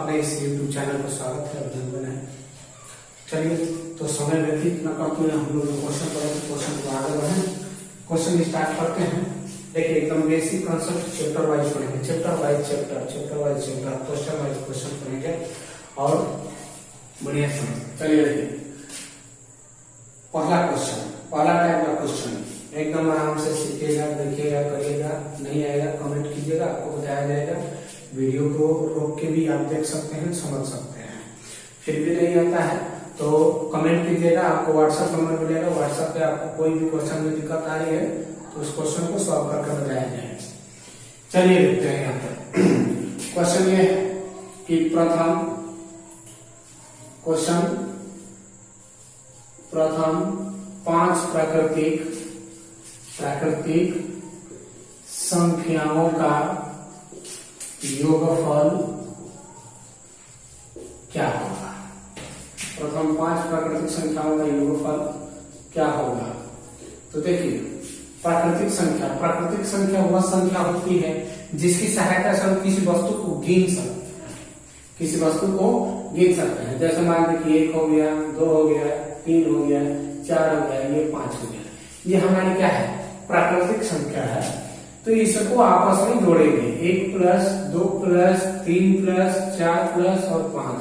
अपने इस YouTube channel पर स्वागत है, अभिनंदन है। चलिए तो समय व्यतीत न करते हुए हम लोग क्वेश्चन पढ़ेंगे, क्वेश्चन को आगे बढ़े, क्वेश्चन स्टार्ट करते हैं। देखिए एकदम बेसिक कॉन्सेप्ट चैप्टर वाइज पढ़ेंगे, chapter wise chapter, question wise question पढ़ेंगे और बढ़िया समझ। चलिए देखिए पहला क्वेश्चन, पहला टाइप का क्वेश्चन एकदम आराम से सीखिएगा, देखिएगा, करिएगा। नहीं आएगा कमेंट कीजिएगा, आपको बताया जाएगा। वीडियो को रोक के भी आप देख सकते हैं, समझ सकते हैं। फिर भी नहीं आता है तो कमेंट कीजिएगा, आपको व्हाट्सएप नंबर मिलेगा। व्हाट्सएप पे आपको कोई भी क्वेश्चन में दिक्कत आ रही है तो उस क्वेश्चन को सॉल्व करके बताया जाएगा। चलिए देखते हैं यहाँ पर क्वेश्चन ये है कि प्रथम पांच प्राकृतिक संख्याओं का योगफल क्या होगा। प्रथम पांच प्राकृतिक संख्याओं का योगफल क्या होगा। तो देखिए प्राकृतिक संख्या वह संख्या होती है जिसकी सहायता से हम किसी वस्तु को गिन सकते हैं। जैसे मान लीजिए 1 हो गया, 2 हो गया, 3 हो गया, 4 हो गया, ये 5 हो गया। ये हमारी क्या है, प्राकृतिक संख्या है। तो इसको आपस में जोड़ेंगे, 1 प्लस 2 प्लस 3 प्लस 4 प्लस और 5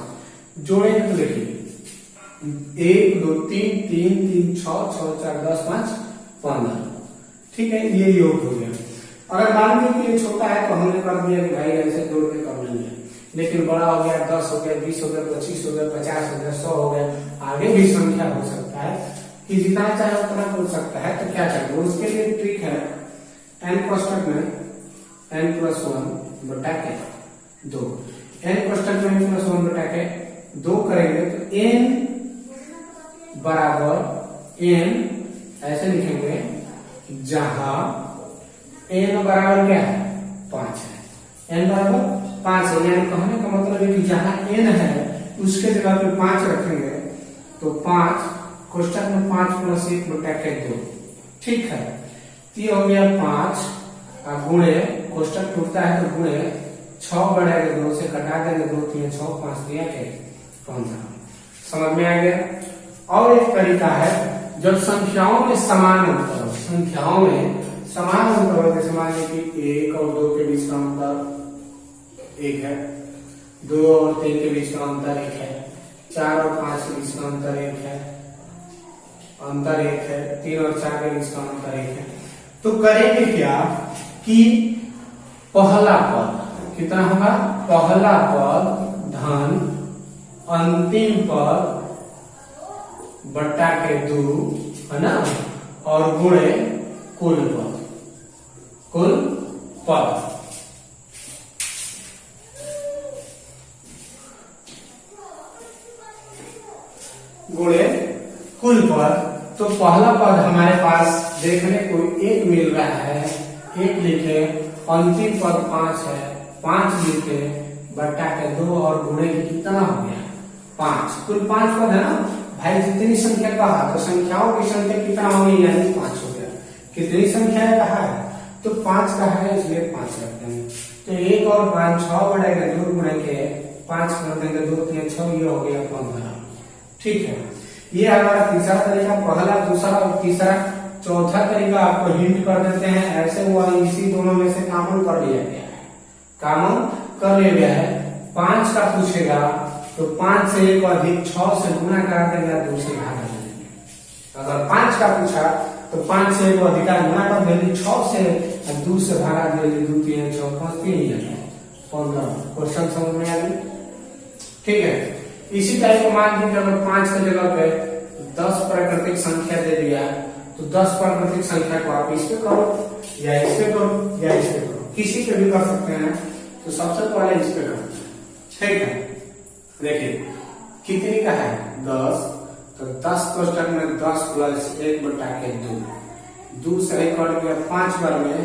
जोड़ेंगे। तो देखिए 1 2 3 3 3 6 6 4 10 5 15। ठीक है, ये योग हो गया। अगर मान लीजिए कि ये छोटा है तो हमने कर दिया कि भाई ऐसे जोड़ के कर लेंगे, लेकिन बड़ा हो गया, 10 हो गया, 20 हो गया, 25 हो गया, 50 हो गया, 100 हो गया, आगे भी संख्या हो सकता है कि जितना चाहे उतना हो सकता है। तो क्या करेंगे, उसके लिए ट्रिक है n कोष्ठक में n + 1 बटा के 2, n कोष्ठक में n + 1 बटा के 2 करेंगे तो n बराबर n ऐसे लिखेंगे जहां n बराबर क्या है, 5 है। n बराबर 5 है, यानी कहने का मतलब है कि जहां n है उसके जगह पे 5 रखेंगे तो 5 कोष्ठक में 5 + 1 बटा के 2। ठीक है, ये हो गया 5 गुणे, कोष्ठक टूटता है तो गुणे 6 बढ़ाएंगे, 2 से कटा देंगे, 2 3 6 5 3 15। समझ में आ गया। और एक तरीका है जब संख्याओं में समान अंतर हो, जैसे मान लीजिए कि 1 और 2 के बीच का अंतर 1 है, 2 और 3 के बीच का अंतर 1 है, 4 और 5 के बीच का अंतर 1 है, 3 और 4 के बीच का अंतर 1 है। तो करेंगे क्या कि पहला पद कितना होगा, पहला पद धन अंतिम पद बटा के 2 है ना, और गुणे कुल पद। गुणे कुल पद। तो पहला पद हमारे पास देखने को 1 मिल रहा है, 1 लिखे, अंतिम पद 5 है, 5 लिखे, बटा के 2 और गुणे कितना हो गया 5। कुल 5 पद है ना भाई। जितनी संख्या कहा तो संख्याओं की संख्या कितना होगी, यानी 5 हो गया। कितनी संख्या कहा है तो 5 कहा है, इसलिए 5 रखते हैं। तो 1 और 5 6 बढ़ेगा, 2 गुणे के 5 कर देंगे, 2 3 6, ये हो गया 15। ठीक है, ये हमारा तीसरा तरीका। पहला, दूसरा और तीसरा। चौथा तरीका आपको हिंट कर देते हैं, ऐसे हुआ इसी दोनों में से कॉमन कर लिया गया है। 5 का पूछेगा तो 5 से 1 अधिक 6 से गुणा कर देगा, 2 से भाग देंगे। अगर 5 का पूछा तो 5 से 1 अधिक गुणा कर देंगे, 6 से 2 से भागा देंगे, 2 3 6 5 3 15। क्वेश्चन समझ में आ गया। ठीक है, इसी टाइप को मान लीजिए अगर 5 की जगह पे 10 प्राकृतिक संख्या दे दिया तो 10 प्राकृतिक संख्या को आप इस पे करो या इस पे करो या इस पे करो, किसी पे भी कर सकते हैं। तो सबसे पहले इस पे करो। ठीक है, देखिए कितनी का है 10, तो 10 कोष्ठक में 10 + 1 बटा के 2 से 1 कट गया 5 बार में,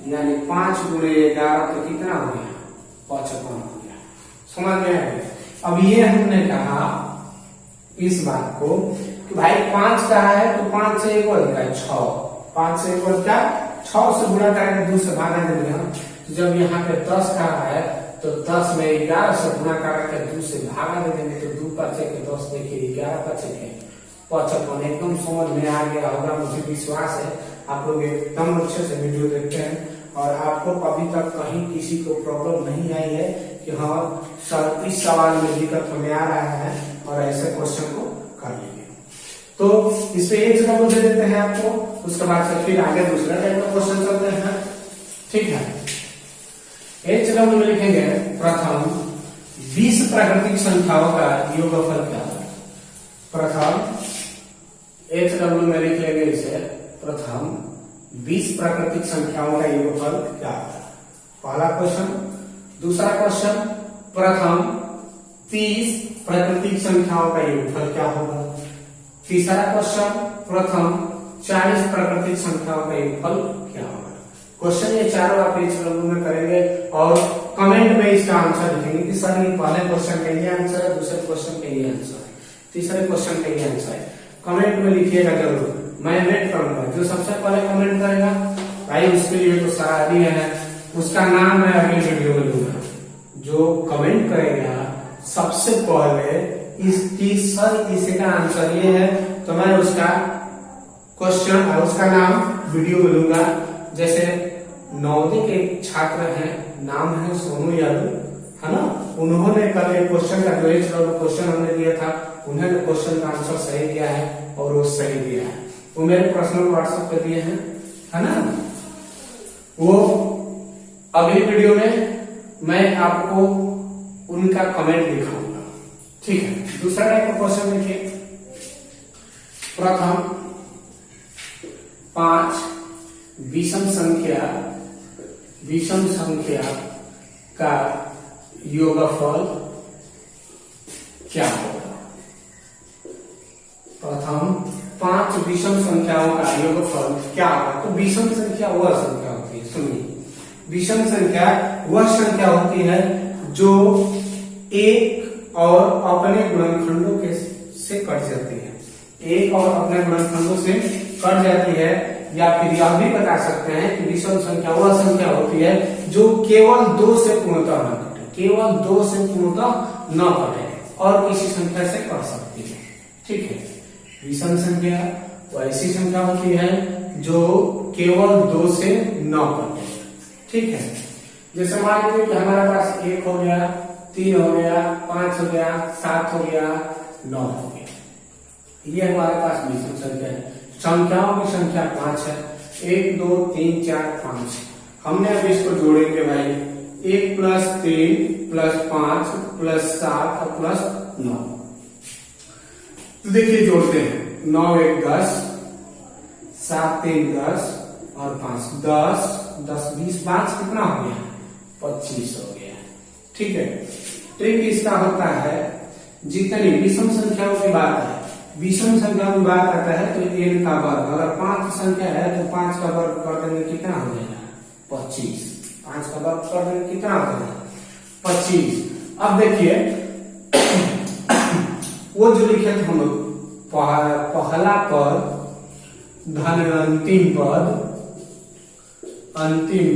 यानी 5 गुणे 11 तो कितना हो गया 55 हो गया। समझ में आ गया। अब ये हमने कहा इस बात को कि भाई 5 का है तो 5 से 1 अधिक है 6, 5 से 1 अधिक 6 से गुणा करके 2 से भागा देंगे हम। तो जब यहाँ पे 10 का है तो 10 में 11 से गुणा करके 2 से भागा दे देंगे तो 2 5 के 10 देखिए 11 5 के 55 एकदम समझ में आ गया होगा, मुझे विश्वास है आप लोग एकदम अच्छे से वीडियो देखते हैं और आपको अभी तक कहीं किसी को प्रॉब्लम नहीं आई है कि हाँ सर इस सवाल में दिक्कत हमें आ रहा है और ऐसे क्वेश्चन को कर लेंगे। तो इस पे एक जगह दे देते हैं आपको, उसके बाद से फिर आगे दूसरा टाइप का क्वेश्चन चलते हैं। ठीक है, एक जगह में लिखेंगे प्रथम 20 प्राकृतिक संख्याओं का योगफल क्या है। प्रथम एक जगह में लिख लेंगे इसे, प्रथम 20 प्राकृतिक संख्याओं का योगफल क्या है, पहला क्वेश्चन। दूसरा क्वेश्चन, प्रथम 30 प्राकृतिक संख्याओं का योगफल क्या होगा। तीसरा क्वेश्चन, प्रथम 40 प्राकृतिक संख्याओं का योगफल क्या होगा। क्वेश्चन ये चारों आप इस में करेंगे और कमेंट में इसका आंसर लिखेंगे कि सर ये पहले क्वेश्चन का ये आंसर है, दूसरे क्वेश्चन का ये आंसर है, तीसरे क्वेश्चन का ये आंसर है। कमेंट में लिखिएगा जरूर, मैं वेट करूंगा। जो सबसे पहले कमेंट करेगा भाई उसके लिए तो सारी है, उसका नाम मैं अगले वीडियो में दूंगा। जो कमेंट करेगा सबसे पहले इसकी सर इसका आंसर ये है तो मैं उसका क्वेश्चन और उसका नाम वीडियो में दूंगा। जैसे नवोदय के छात्र हैं, नाम है सोनू यादव, है ना, उन्होंने कल एक क्वेश्चन का जो क्वेश्चन हमने दिया था उन्होंने क्वेश्चन का आंसर सही दिया है और वो सही दिया है, वो मेरे पर्सनल व्हाट्सएप पे दिए हैं, है ना। वो अगली वीडियो में मैं आपको उनका कमेंट दिखाऊंगा। ठीक है, दूसरा टाइप का क्वेश्चन देखिए, प्रथम 5 विषम संख्या का योगफल क्या होगा। प्रथम 5 विषम संख्याओं का योगफल क्या होगा। तो विषम संख्या वह संख्या होती है, सुनिए, विषम संख्या वह संख्या होती है जो एक और अपने गुणनखंडों के से कट जाती है, एक और अपने गुणनखंडों से कट जाती है। या फिर यह भी बता सकते हैं कि विषम संख्या वह संख्या होती है जो केवल 2 से पूर्णतः न कटे, केवल 2 से पूर्णतः न कटे और किसी संख्या से कट सकती है। ठीक है, विषम संख्या वो ऐसी संख्या होती है जो केवल 2 से न कटे। ठीक है, जैसे मान लीजिए कि हमारे पास 1 हो गया, 3 हो गया, 5 हो गया, 7 हो गया, 9 हो गया, ये हमारे पास विषम संख्या है। संख्याओं की संख्या 5 है, 1 2 3 4 5। हमने अब इसको जोड़ेंगे भाई, 1 + 3 + 5 + 7 + 9। तो देखिए जोड़ते हैं, 9 1 10, 7 3 10 और 5 10 10 20 5 कितना हो गया, 25 हो गया। ठीक है, ट्रिक इसका होता है जितनी विषम संख्याओं की बात है, विषम संख्या में बात आता है तो n का वर्ग, अगर 5 संख्या है तो 5 का वर्ग कर देंगे कितना हो जाएगा, 25। 5 का वर्ग कर देंगे कितना हो जाएगा, 25। अब देखिए वो जो लिखे थे हम लोग, पहला पद धन अंतिम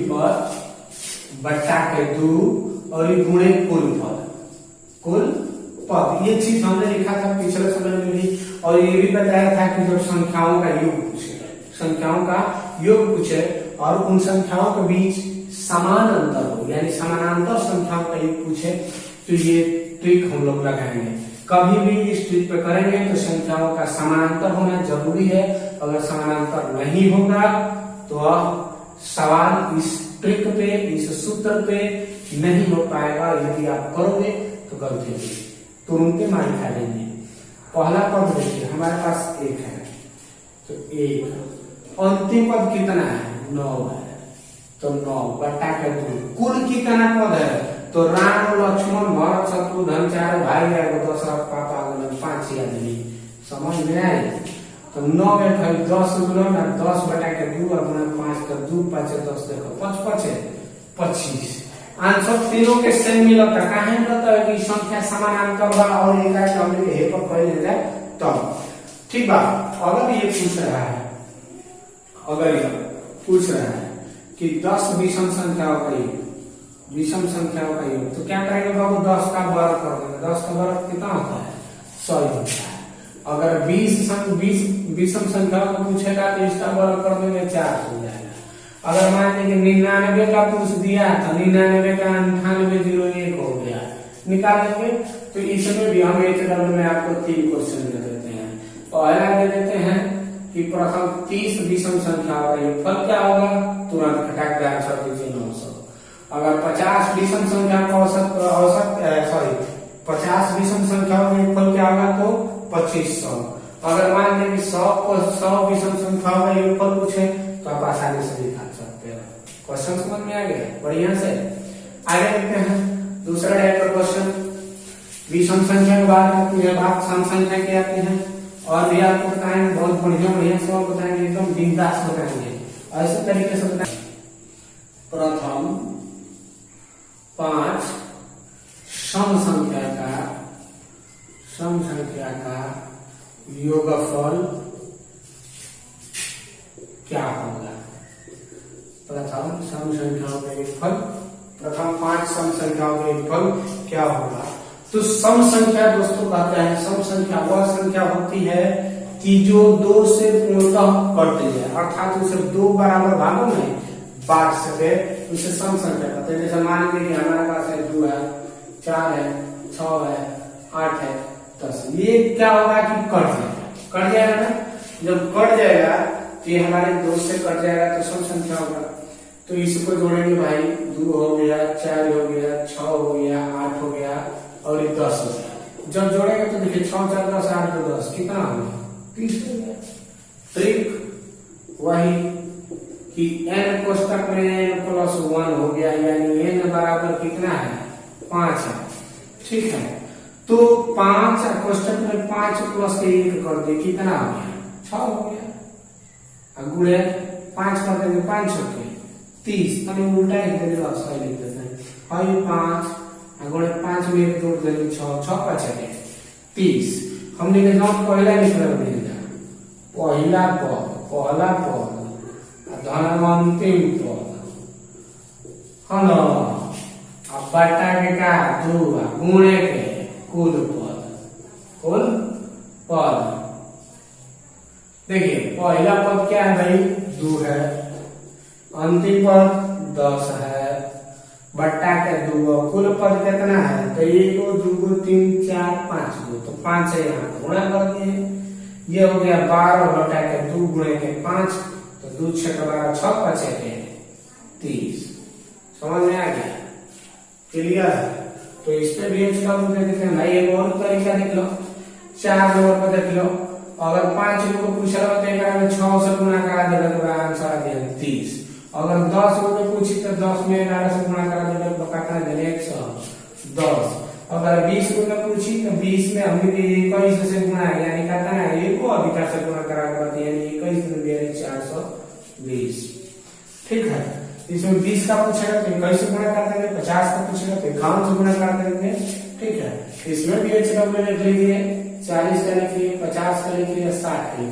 पद बट्टा के 2 और ये गुणे कुल पद, ये चीज हमने लिखा था पिछले समय में भी, और ये भी बताया था कि जब संख्याओं का योग पूछे और उन संख्याओं के बीच समान अंतर हो, यानी समानांतर संख्याओं का योग पूछे तो ये ट्रिक हम लोग लगाएंगे। कभी भी इस ट्रिक पे करेंगे तो संख्याओं का समानांतर होना जरूरी है, अगर समानांतर नहीं होगा तो सवाल इस ट्रिक पे, इस सूत्र पे नहीं हो पाएगा। यदि आप करोगे तो गलती होगी, तुरंत मार खा लेंगे। पहला पद देखिए हमारे पास 1 है, तो 1 अंतिम पद कितना है, 9 है, तो 9 बट्टा के 2। कुल कितना पद है, तो राम लक्ष्मण भरत शत्रुघ्न 4 भाई है, दशरथ पापा 5 आदमी, समझ में आए। तो 9 में 10 गुना 10 बटा के 2 और 5 का 2 5 10 देखो 5 25। आंसर तीनों के सेम मिलता, काहे मिलता है कि संख्या समानांतर बा और एक हमने हे पर पढ़ ले जाए तब। ठीक बा, अगर ये पूछ रहा है, अगर ये पूछ रहा है कि 10 विषम संख्याओं का योग, विषम संख्याओं का योग। तो क्या करेंगे बाबू, 10 का वर्ग कर देंगे। 10 का वर्ग कितना होता है, 100 होता है। अगर 20 विषम संख्याओं को पूछेगा तो इसका वर्ग कर देंगे, 4 हो जाएगा। अगर मान लीजिए 99 का पूछ दिया तो 99 का 9801 हो गया, निकाल लेंगे। तो इसमें भी हम HW में आपको 3 क्वेश्चन दे देते हैं। पहला दे देते हैं कि प्रथम 30 विषम संख्याओं का योगफल क्या होगा, तुरंत घटा के आंसर दीजिए 900। अगर 50 विषम संख्या का औसत 50 विषम संख्याओं का योगफल क्या होगा, तो 2500। अगर मान लें कि 100 विषम संख्याओं का योगफल पूछे तो आप आसानी से निकाल सकते हो। क्वेश्चन समझ में आ गया बढ़िया से। आगे देखते हैं दूसरा टाइप का क्वेश्चन। विषम संख्या के बाद सम संख्या क्या आती है, और भी आपको बताएंगे, बहुत बढ़िया सवाल बताएंगे, एकदम बिंदास बताएंगे, ऐसे तरीके से बताएंगे। प्रथम 5 सम संख्या का योगफल क्या होगा। प्रथम सम संख्याओं का योगफल, प्रथम 5 सम संख्याओं का योगफल क्या होगा। तो सम संख्या दोस्तों कहते हैं, सम संख्या वह संख्या होती है कि जो 2 से पूर्णतः कट जाए, अर्थात उसे 2 बराबर भागों में बांट सके, उसे सम संख्या कहते हैं। जैसे मान लीजिए कि हमारे पास है 2 है, 4 है, 6 है, 8 है, 10। ये क्या होगा कि कट जाएगा ना। जब कट जाएगा तो ये हमारे 2 से कट जाएगा तो सम संख्या होगा। तो इसको जोड़ेंगे भाई, 2 हो गया, 4 हो गया, 6 हो गया, 8 हो गया और ये 10 हो गया। जब जोड़ेंगे तो देखिए 6 4 10 8 2 10 कितना होगा, 30 हो गया। ट्रिक वही कि n कोष्टक में n+1 हो गया, यानी n बराबर कितना है, 5 है। ठीक है, तो 5 कोष्टक में 5 प्लस के 1 कर दे, कितना हो गया, 6 हो गया। गुणे 5 कर देंगे, 5 होके 30, अरे उल्टा लिख देंगे, सही लिख देते हैं। 5 गुणे 5 में 1 जोड़ देंगे, 6 6 5 है 30। हमने के जॉब पहला निकल देगा, पहला पद धन अंतिम पद है ना, अब बटा के का 2 गुणे के कुल पद। देखिए पहला पद क्या है भाई, 2 है, अंतिम पद 10 है, बट्टा के 2, कुल पद कितना है, तो 1 2 3 4 5 तो 5 से यहाँ गुणा कर दिए। ये हो गया 12 बटा के 2 गुणे के 5, तो 2 6 12 6 5 के 30। समझ में आ गया, क्लियर है। तो इस पे भी इसका देखते हैं भाई, एक और तरीका देख लो, 4 नंबर पर देख लो। अगर 5 को पूछ रहा हो तो 6 से गुणा करा देगा तो आंसर आ गया 30। अगर 10 रुपए पूछी तो 10 में 11 से गुणा करा देगा तो कितना देगा, 110। अगर 20 रुपए पूछी तो 20 में हमने 21 से गुणा है, यानी कहता है 1 को अधिकार से गुणा करा देगा, यानी 21 में भी 420। ठीक है, इसमें 20 का पूछेगा तो 21 से गुणा कर देंगे, 50 का पूछेगा तो 51 से गुणा कर देंगे। ठीक है, इसमें भी HW लिख लीजिए, 40 का लिख लिए, 50 का लिख लिए, 60 का लिख लिए।